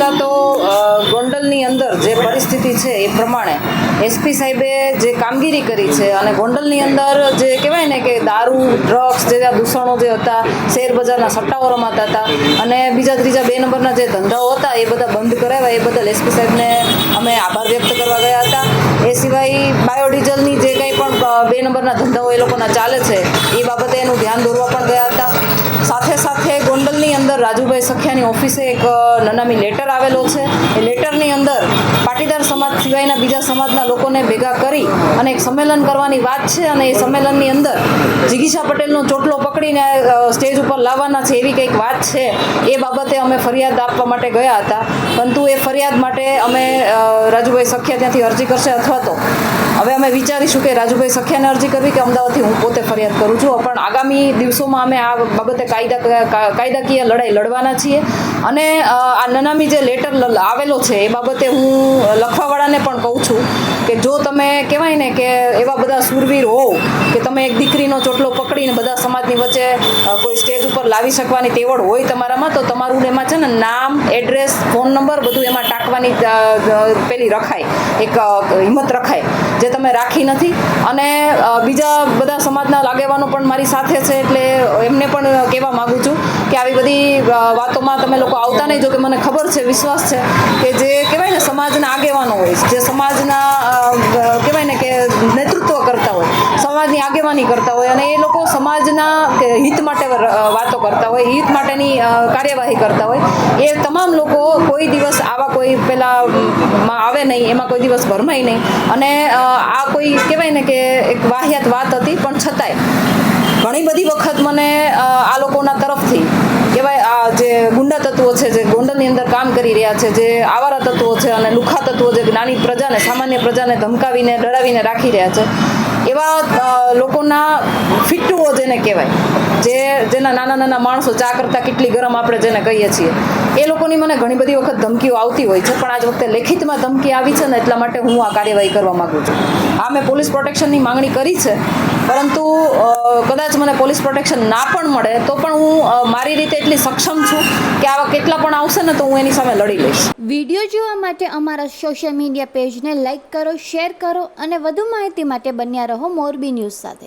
પહેલાં તો ગોંડલની અંદર જે પરિસ્થિતિ છે એ પ્રમાણે એસપી સાહેબે જે કામગીરી કરી છે અને ગોંડલની અંદર જે કહેવાય ને કે દારૂ ડ્રગ્સ જેવા દૂષણો જે હતા, શેર બજારના સટ્ટાઓ રમાતા હતા અને બીજા ત્રીજા 2 નંબરના જે ધંધાઓ હતા એ બધા બંધ કરાવ્યા, એ બદલ એસપી સાહેબને અમે આભાર વ્યક્ત કરવા ગયા હતા. એ સિવાય બાયોડીઝલની જે કંઈ પણ 2 નંબરના ધંધાઓ એ લોકોના ચાલે છે એ બાબતે એનું ધ્યાન દોરવા પણ ગયા હતા. સાથે સાથે ગોંડલની અંદર રાજુભાઈ સખિયાની ઓફિસે એક નનામી લેટર આવેલો છે. એ લેટરની અંદર પાટીદાર સમાજ સિવાયના બીજા સમાજના લોકોને ભેગા કરી અને એક સંમેલન કરવાની વાત છે અને એ સંમેલનની અંદર જિગીશા પટેલનો ચોટલો પકડીને સ્ટેજ ઉપર લાવવાના છે એવી કંઈક વાત છે. એ બાબતે અમે ફરિયાદ આપવા માટે ગયા હતા, પરંતુ એ ફરિયાદ માટે અમે રાજુભાઈ સખિયા ત્યાંથી અરજી કરશે અથવા તો હવે અમે વિચારીશું કે રાજુભાઈ સખિયાને અરજી કરવી કે અમદાવાદથી હું પોતે ફરિયાદ કરું છું. પણ આગામી દિવસોમાં અમે આ બાબતે કાયદાકીય લડાઈ લડવાના છીએ અને આ નનામી જે લેટર આવેલો છે એ બાબતે હું લખવાવાળાને પણ કહું છું કે જો તમે કહેવાય ને કે એવા બધા સુરવીર હોવ કે તમે એક દીકરીનો ચોટલો પકડીને બધા સમાજની વચ્ચે કોઈ સ્ટેજ ઉપર લાવી શકવાની તેવડ હોય તમારામાં, તો તમારું એમાં છે ને નામ, એડ્રેસ, ફોન નંબર બધું એમાં ટાંકવાની પેલી રખાય, એક હિંમત રખાય, જે તમે રાખી નથી. અને બીજા બધા સમાજના આગેવાનો પણ મારી સાથે છે એટલે એમને પણ કહેવા માગું છું કે આવી બધી વાતોમાં તમે લોકો આવતા નહીં. જો કે મને ખબર છે, વિશ્વાસ છે કે જે કહેવાય ને સમાજના આગેવાનો હોય, જે સમાજના કહેવાય ને કે નેતૃત્વ કરતા હોય, સમાજની આગેવાની કરતા હોય અને એ લોકો સમાજના હિત માટે વાતો કરતા હોય, હિત માટેની કાર્યવાહી કરતા હોય, એ તમામ લોકો કોઈ દિવસ આવા કોઈ પેલામાં આવે નહીં, એમાં કોઈ દિવસ ભરમાય નહીં. અને આ કોઈ કહેવાય ને કે એક વાહિયાત વાત હતી, પણ છતાંય ઘણી બધી વખત મને આ લોકોના તરફથી કહેવાય આ જે ગુંડા તત્વો છે, જે ગોંડલની અંદર કામ કરી રહ્યા છે, જે આવારા તત્વો છે અને લુખા તત્વો જે નાની પ્રજાને, સામાન્ય પ્રજાને ધમકાવીને ડરાવીને રાખી રહ્યા છે, એવા લોકોના ફિટ્ટુઓ જેને કહેવાય, જેના નાના માણસો ચા કરતાં કેટલી ગરમ આપણે જેને કહીએ છીએ, એ લોકોની મને ઘણી બધી વખત ધમકીઓ આવતી હોય છે. પણ આજ વખતે લેખિતમાં ધમકી આવી છે ને એટલા માટે હું આ કાર્યવાહી કરવા માગું છું. હા, મેં પોલીસ પ્રોટેક્શનની માંગણી કરી છે, પરંતુ કદાચ મને પોલીસ પ્રોટેક્શન ના પણ મળે તો પણ હું મારી રીતે એટલી સક્ષમ છું કે આવા કેટલા પણ આવશે ને તો હું એની સામે લડી લઈશ. વિડીયો જોવા માટે અમારા સોશિયલ મીડિયા પેજને લાઇક કરો, શેર કરો અને વધુ માહિતી માટે બન્યા રહો મોરબી ન્યૂઝ સાથે.